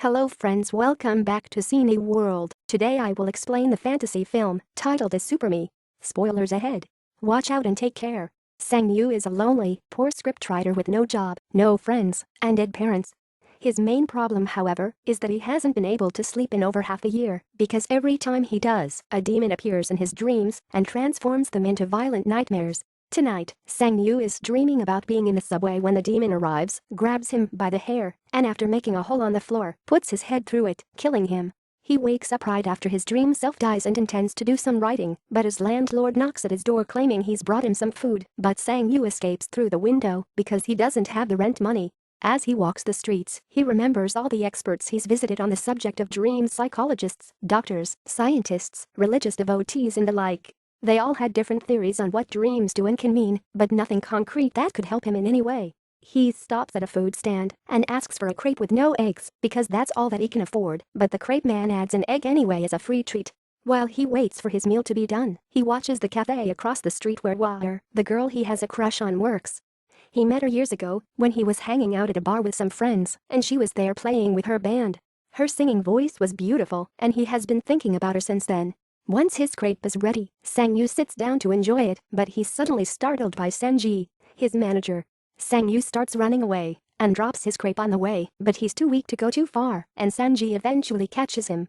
Hello friends, welcome back to Cini World. Today I will explain the fantasy film titled as Super Me. Spoilers ahead. Watch out and take care. Sang-Yu is a lonely, poor scriptwriter with no job, no friends, and dead parents. His main problem, however, is that he hasn't been able to sleep in over half a year because every time he does, a demon appears in his dreams and transforms them into violent nightmares. Tonight, Sang-Yu is dreaming about being in the subway when the demon arrives, grabs him by the hair, and after making a hole on the floor, puts his head through it, killing him. He wakes up right after his dream self dies and intends to do some writing, but his landlord knocks at his door claiming he's brought him some food, but Sang-Yu escapes through the window because he doesn't have the rent money. As he walks the streets, he remembers all the experts he's visited on the subject of dreams: psychologists, doctors, scientists, religious devotees and the like. They all had different theories on what dreams do and can mean, but nothing concrete that could help him in any way. He stops at a food stand and asks for a crepe with no eggs because that's all that he can afford, but the crepe man adds an egg anyway as a free treat. While he waits for his meal to be done, he watches the cafe across the street where Wire, the girl he has a crush on, works. He met her years ago when he was hanging out at a bar with some friends, and she was there playing with her band. Her singing voice was beautiful, and he has been thinking about her since then. Once his crepe is ready, Sang-Yu sits down to enjoy it, but he's suddenly startled by Sanji, his manager. Sang-Yu starts running away and drops his crepe on the way, but he's too weak to go too far, and Sanji eventually catches him.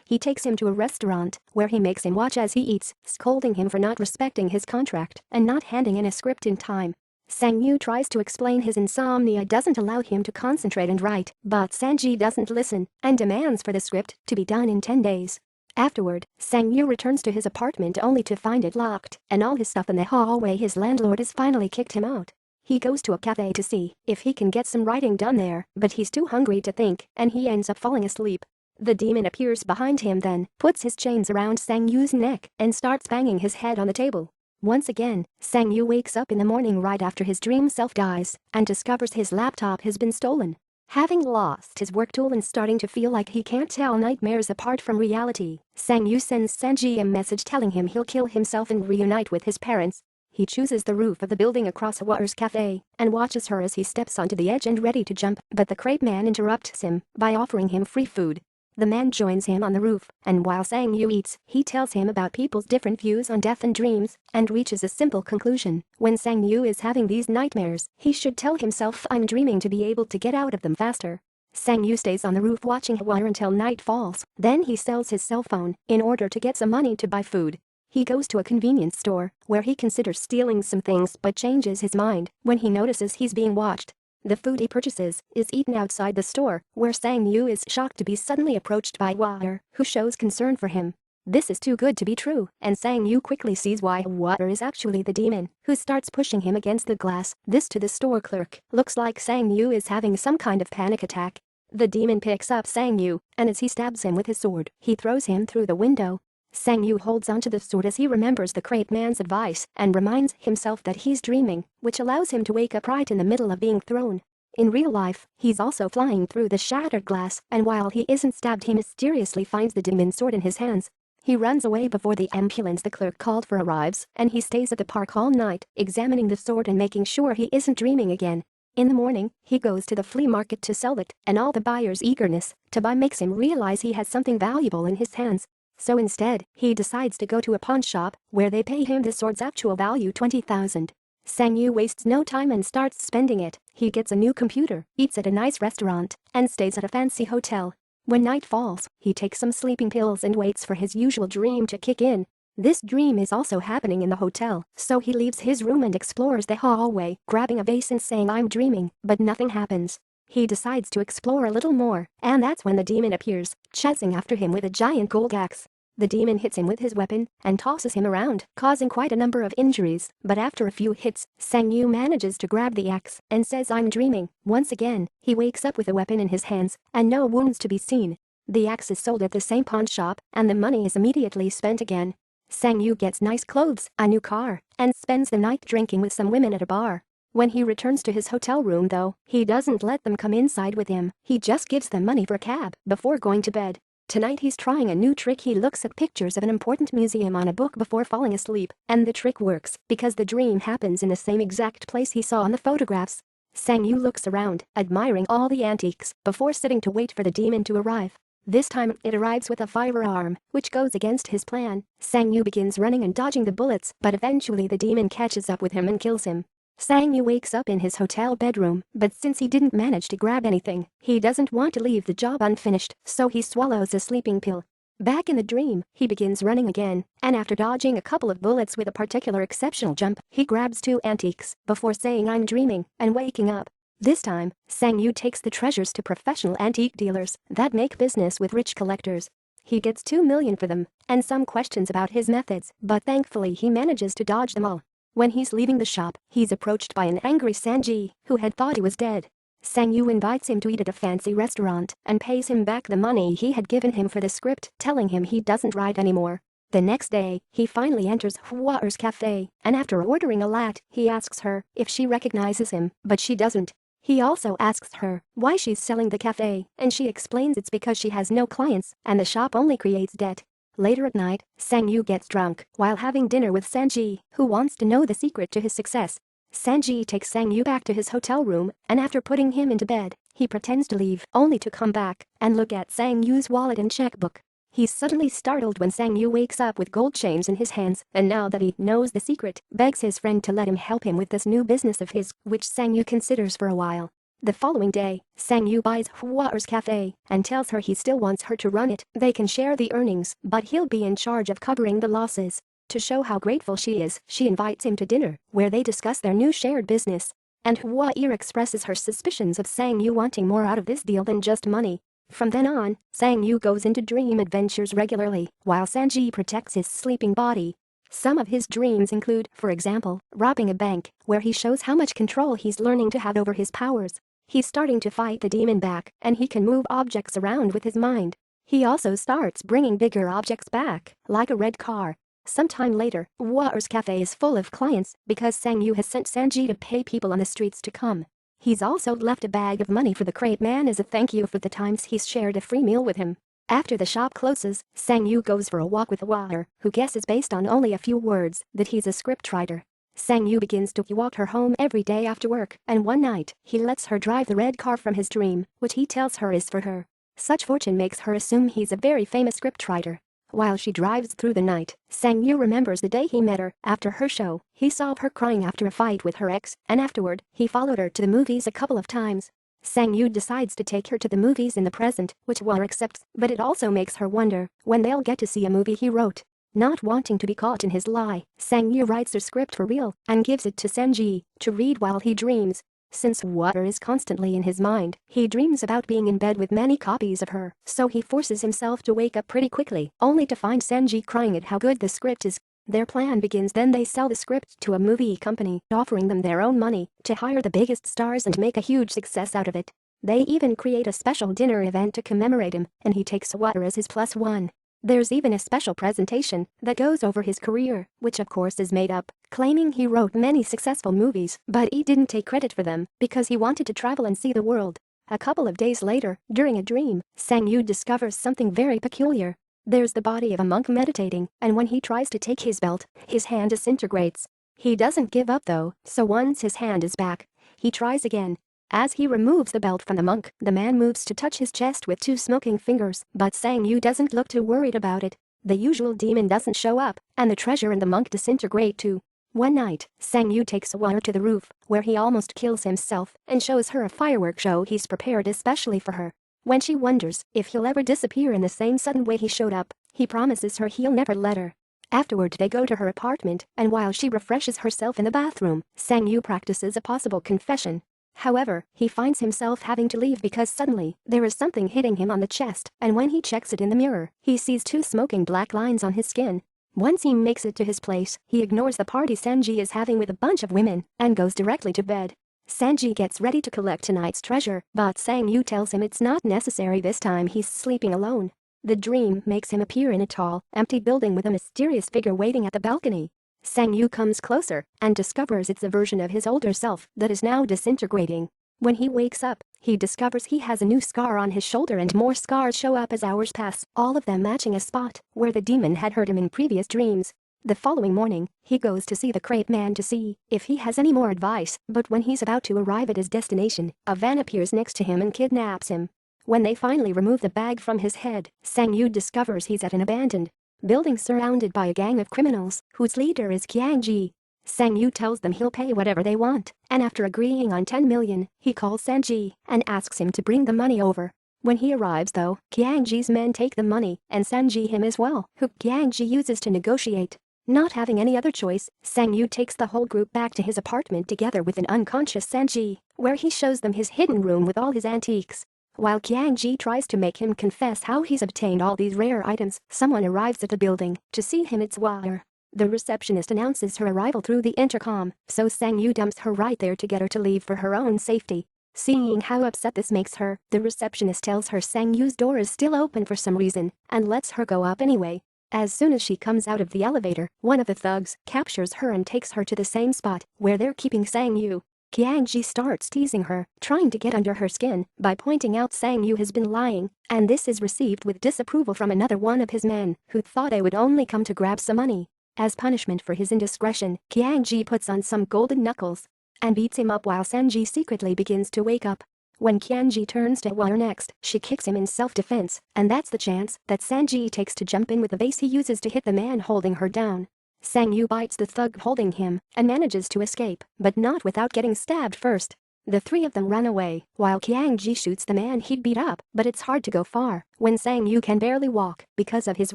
He takes him to a restaurant where he makes him watch as he eats, scolding him for not respecting his contract and not handing in a script in time. Sang-Yu tries to explain his insomnia doesn't allow him to concentrate and write, but Sanji doesn't listen and demands for the script to be done in 10 days. Afterward, Sang-Yu returns to his apartment only to find it locked and all his stuff in the hallway. His landlord has finally kicked him out. He goes to a cafe to see if he can get some writing done there, but he's too hungry to think and he ends up falling asleep. The demon appears behind him, then puts his chains around Sang-Yu's neck and starts banging his head on the table. Once again, Sang-Yu wakes up in the morning right after his dream self dies and discovers his laptop has been stolen. Having lost his work tool and starting to feel like he can't tell nightmares apart from reality, Sang-Yu sends Sanji a message telling him he'll kill himself and reunite with his parents. He chooses the roof of the building across Water's cafe and watches her as he steps onto the edge and ready to jump, but the crepe man interrupts him by offering him free food. The man joins him on the roof, and while Sang-Yu eats, he tells him about people's different views on death and dreams, and reaches a simple conclusion: when Sang-Yu is having these nightmares, he should tell himself, "I'm dreaming," to be able to get out of them faster. Sang-Yu stays on the roof watching water until night falls, then he sells his cell phone in order to get some money to buy food. He goes to a convenience store, where he considers stealing some things but changes his mind when he notices he's being watched. The food he purchases is eaten outside the store, where Sang-Yu is shocked to be suddenly approached by Water, who shows concern for him. This is too good to be true, and Sang-Yu quickly sees why Water is actually the demon, who starts pushing him against the glass. This to the store clerk looks like Sang-Yu is having some kind of panic attack. The demon picks up Sang-Yu, and as he stabs him with his sword, he throws him through the window. Sang-Yu holds onto the sword as he remembers the crepe man's advice and reminds himself that he's dreaming, which allows him to wake up right in the middle of being thrown. In real life, he's also flying through the shattered glass, and while he isn't stabbed, he mysteriously finds the demon's sword in his hands. He runs away before the ambulance the clerk called for arrives, and he stays at the park all night, examining the sword and making sure he isn't dreaming again. In the morning, he goes to the flea market to sell it, and all the buyer's eagerness to buy makes him realize he has something valuable in his hands. So instead, he decides to go to a pawn shop, where they pay him the sword's actual value, 20,000. Sang-Yu wastes no time and starts spending it. He gets a new computer, eats at a nice restaurant, and stays at a fancy hotel. When night falls, he takes some sleeping pills and waits for his usual dream to kick in. This dream is also happening in the hotel, so he leaves his room and explores the hallway, grabbing a vase and saying, "I'm dreaming," but nothing happens. He decides to explore a little more, and that's when the demon appears, chasing after him with a giant gold axe. The demon hits him with his weapon and tosses him around, causing quite a number of injuries, but after a few hits, Sang-Yu manages to grab the axe and says, "I'm dreaming." Once again, he wakes up with a weapon in his hands and no wounds to be seen. The axe is sold at the same pawn shop, and the money is immediately spent again. Sang-Yu gets nice clothes, a new car, and spends the night drinking with some women at a bar. When he returns to his hotel room, though, he doesn't let them come inside with him. He just gives them money for a cab before going to bed. Tonight he's trying a new trick. He looks at pictures of an important museum on a book before falling asleep, and the trick works because the dream happens in the same exact place he saw on the photographs. Sang-yu looks around, admiring all the antiques, before sitting to wait for the demon to arrive. This time, it arrives with a firearm, which goes against his plan. Sang-yu begins running and dodging the bullets, but eventually the demon catches up with him and kills him. Sang-yu wakes up in his hotel bedroom, but since he didn't manage to grab anything, he doesn't want to leave the job unfinished, so he swallows a sleeping pill. Back in the dream, he begins running again, and after dodging a couple of bullets with a particular exceptional jump, he grabs 2 antiques before saying "I'm dreaming" and waking up. This time, Sang-yu takes the treasures to professional antique dealers that make business with rich collectors. He gets 2 million for them, and some questions about his methods, but thankfully he manages to dodge them all. When he's leaving the shop, he's approached by an angry Sanji, who had thought he was dead. Sang-yu invites him to eat at a fancy restaurant and pays him back the money he had given him for the script, telling him he doesn't write anymore. The next day, he finally enters Hwaer's cafe, and after ordering a latte, he asks her if she recognizes him, but she doesn't. He also asks her why she's selling the cafe, and she explains it's because she has no clients and the shop only creates debt. Later at night, Sang-yu gets drunk while having dinner with Sanji, who wants to know the secret to his success. Sanji takes Sang-yu back to his hotel room, and after putting him into bed, he pretends to leave only to come back and look at Sang-yu's wallet and checkbook. He's suddenly startled when Sang-yu wakes up with gold chains in his hands, and now that he knows the secret, begs his friend to let him help him with this new business of his, which Sang-yu considers for a while. The following day, Sang-yu buys Hwaer's cafe and tells her he still wants her to run it. They can share the earnings, but he'll be in charge of covering the losses. To show how grateful she is, she invites him to dinner, where they discuss their new shared business. And Hwaer expresses her suspicions of Sang-yu wanting more out of this deal than just money. From then on, Sang-yu goes into dream adventures regularly, while Sanji protects his sleeping body. Some of his dreams include, for example, robbing a bank, where he shows how much control he's learning to have over his powers. He's starting to fight the demon back, and he can move objects around with his mind. He also starts bringing bigger objects back, like a red car. Sometime later, Hwaer's cafe is full of clients because Sang-yu has sent Sanji to pay people on the streets to come. He's also left a bag of money for the crate man as a thank you for the times he's shared a free meal with him. After the shop closes, Sang-yu goes for a walk with Hwaer, who guesses based on only a few words that he's a scriptwriter. Sang-yu begins to walk her home every day after work, and one night, he lets her drive the red car from his dream, which he tells her is for her. Such fortune makes her assume he's a very famous scriptwriter. While she drives through the night, Sang-yu remembers the day he met her. After her show, he saw her crying after a fight with her ex, and afterward, he followed her to the movies a couple of times. Sang-yu decides to take her to the movies in the present, which Hwaer accepts, but it also makes her wonder when they'll get to see a movie he wrote. Not wanting to be caught in his lie, Sang-yu writes her script for real and gives it to Sanji to read while he dreams. Since Hwaer is constantly in his mind, he dreams about being in bed with many copies of her, so he forces himself to wake up pretty quickly, only to find Sanji crying at how good the script is. Their plan begins then. They sell the script to a movie company, offering them their own money to hire the biggest stars and make a huge success out of it. They even create a special dinner event to commemorate him, and he takes Hwaer as his +1. There's even a special presentation that goes over his career, which of course is made up, claiming he wrote many successful movies, but he didn't take credit for them because he wanted to travel and see the world. A couple of days later, during a dream, Sang-yu discovers something very peculiar. There's the body of a monk meditating, and when he tries to take his belt, his hand disintegrates. He doesn't give up though, so once his hand is back, he tries again. As he removes the belt from the monk, the man moves to touch his chest with 2 smoking fingers, but Sang-yu doesn't look too worried about it. The usual demon doesn't show up, and the treasure and the monk disintegrate too. One night, Sang-yu takes Hwaer to the roof, where he almost kills himself, and shows her a firework show he's prepared especially for her. When she wonders if he'll ever disappear in the same sudden way he showed up, he promises her he'll never let her. Afterward they go to her apartment, and while she refreshes herself in the bathroom, Sang-yu practices a possible confession. However, he finds himself having to leave because suddenly, there is something hitting him on the chest, and when he checks it in the mirror, he sees 2 smoking black lines on his skin. Once he makes it to his place, he ignores the party Sanji is having with a bunch of women, and goes directly to bed. Sanji gets ready to collect tonight's treasure, but Sang-yu tells him it's not necessary this time he's sleeping alone. The dream makes him appear in a tall, empty building with a mysterious figure waiting at the balcony. Sang-yu comes closer and discovers it's a version of his older self that is now disintegrating. When he wakes up, he discovers he has a new scar on his shoulder and more scars show up as hours pass, all of them matching a spot where the demon had hurt him in previous dreams. The following morning, he goes to see the crepe man to see if he has any more advice, but when he's about to arrive at his destination, a van appears next to him and kidnaps him. When they finally remove the bag from his head, Sang-yu discovers he's at an abandoned building surrounded by a gang of criminals, whose leader is Kyang-ji. Sang-yu tells them he'll pay whatever they want, and after agreeing on 10 million, he calls Sang-ji and asks him to bring the money over. When he arrives though, Kyang-ji's men take the money and Sang-ji him as well, who Kyang-ji uses to negotiate. Not having any other choice, Sang-yu takes the whole group back to his apartment together with an unconscious Sang-ji, where he shows them his hidden room with all his antiques. While Kyang-ji tries to make him confess how he's obtained all these rare items, someone arrives at the building to see him. It's Wire. The receptionist announces her arrival through the intercom, so Sang-yu dumps her right there to get her to leave for her own safety. Seeing how upset this makes her, the receptionist tells her Sang-yu's door is still open for some reason and lets her go up anyway. As soon as she comes out of the elevator, one of the thugs captures her and takes her to the same spot where they're keeping Sang-yu. Kyang-ji starts teasing her, trying to get under her skin by pointing out Sang-yu has been lying, and this is received with disapproval from another one of his men who thought they would only come to grab some money. As punishment for his indiscretion, Kyang-ji puts on some golden knuckles and beats him up while Sang-ji secretly begins to wake up. When Kyang-ji turns to Wire next, she kicks him in self-defense, and that's the chance that Sang-ji takes to jump in with the vase he uses to hit the man holding her down. Sang-yu bites the thug holding him and manages to escape, but not without getting stabbed first. The three of them run away, while Kyang-ji shoots the man he'd beat up, but it's hard to go far when Sang-yu can barely walk because of his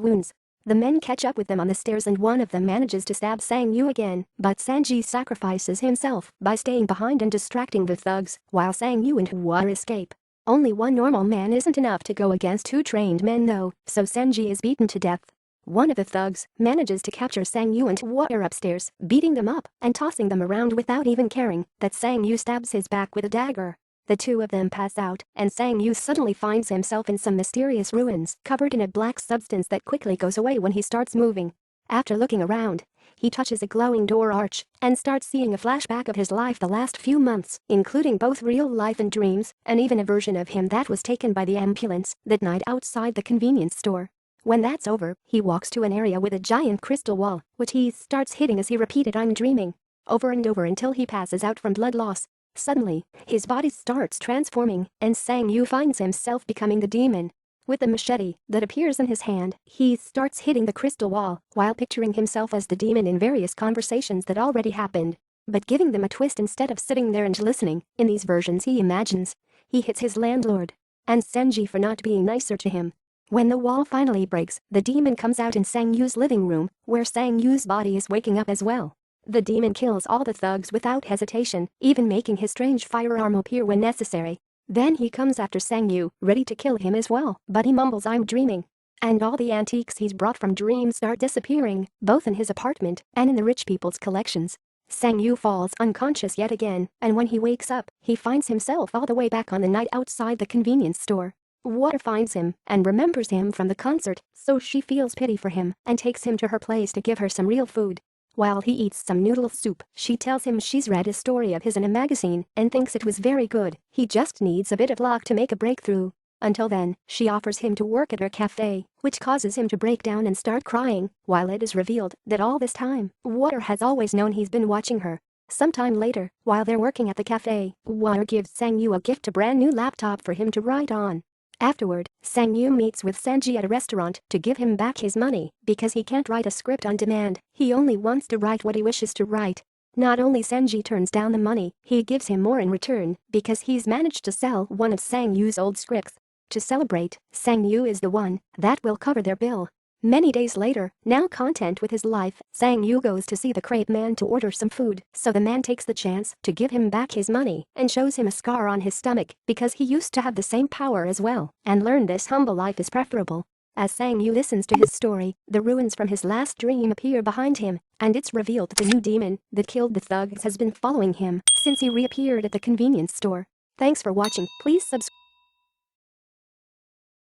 wounds. The men catch up with them on the stairs and one of them manages to stab Sang-yu again, but Sang-ji sacrifices himself by staying behind and distracting the thugs, while Sang-yu and Wire escape. Only one normal man isn't enough to go against two trained men though, so Sang-ji is beaten to death. One of the thugs manages to capture Sang-yu and Wire upstairs, beating them up and tossing them around without even caring that Sang-yu stabs his back with a dagger. The two of them pass out, and Sang-yu suddenly finds himself in some mysterious ruins covered in a black substance that quickly goes away when he starts moving. After looking around, he touches a glowing door arch and starts seeing a flashback of his life the last few months, including both real life and dreams, and even a version of him that was taken by the ambulance that night outside the convenience store. When that's over, he walks to an area with a giant crystal wall, which he starts hitting as he repeated "I'm dreaming" over and over until he passes out from blood loss. Suddenly, his body starts transforming, and Sang-yu finds himself becoming the demon. With the machete that appears in his hand, he starts hitting the crystal wall while picturing himself as the demon in various conversations that already happened, but giving them a twist. Instead of sitting there and listening, in these versions he imagines he hits his landlord and Sang-ji for not being nicer to him. When the wall finally breaks, the demon comes out in Sang-yu's living room, where Sang-yu's body is waking up as well. The demon kills all the thugs without hesitation, even making his strange firearm appear when necessary. Then he comes after Sang-yu, ready to kill him as well, but he mumbles "I'm dreaming." And all the antiques he's brought from dreams start disappearing, both in his apartment and in the rich people's collections. Sang-yu falls unconscious yet again, and when he wakes up, he finds himself all the way back on the night outside the convenience store. Wire finds him and remembers him from the concert, so she feels pity for him and takes him to her place to give her some real food. While he eats some noodle soup, she tells him she's read a story of his in a magazine and thinks it was very good. He just needs a bit of luck to make a breakthrough. Until then, she offers him to work at her cafe, which causes him to break down and start crying, while it is revealed that all this time, Wire has always known he's been watching her. Sometime later, while they're working at the cafe, Wire gives Sang-yu a gift, a brand new laptop for him to write on. Afterward, Sang-yu meets with Sang-ji at a restaurant to give him back his money because he can't write a script on demand. He only wants to write what he wishes to write. Not only Sang-ji turns down the money, he gives him more in return because he's managed to sell one of Sang-yu's old scripts. To celebrate, Sang-yu is the one that will cover their bill. Many days later, now content with his life, Sang-yu goes to see the crepe man to order some food, so the man takes the chance to give him back his money and shows him a scar on his stomach because he used to have the same power as well and learned this humble life is preferable. As Sang-yu listens to his story, the ruins from his last dream appear behind him, and it's revealed that the new demon that killed the thugs has been following him since he reappeared at the convenience store. Thanks for watching. Please subscribe.